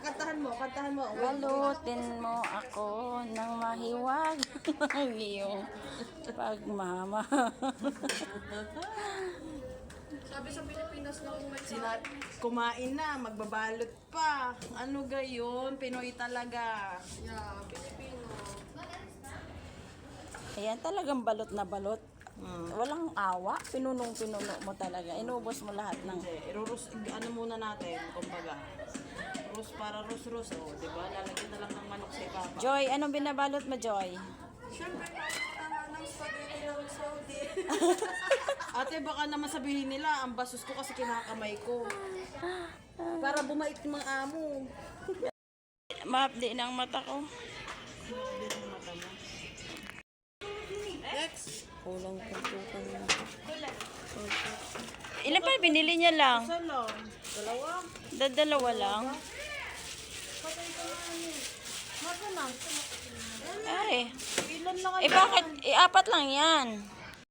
Kantahan mo. Balutin mo ako ng mahiwag ng iyong pagmamahal. Sabi sa Pilipinas lang kung may Kumain na, magbabalot pa. Ano gayon? Pinoy talaga. yeah, Pilipino. Ayan talagang balot na balot. Walang awa. Pinunong-pinuno mo talaga. Inubos mo lahat ng... Hindi, ano muna natin, kumbaga. Rus para rus-rus, oh, di ba? Lalagyan na lang ng manok sa ipapa. Joy, anong binabalot mo, Joy? Siyempre, nakakita ng spaghetti ng Saudi. Ate, baka naman sabihin nila, ang basos ko kasi kinakamay ko. Para bumait yung mga amo. Maapdi na ang mata ko. Next. Kulang kuntukan na. Ilan pa binili niya lang? Isa lang. Dalawa. Dalawa lang. Patay ka na eh. Masa na? Ay. Ilan lang Eh bakit? Eh, apat lang yan.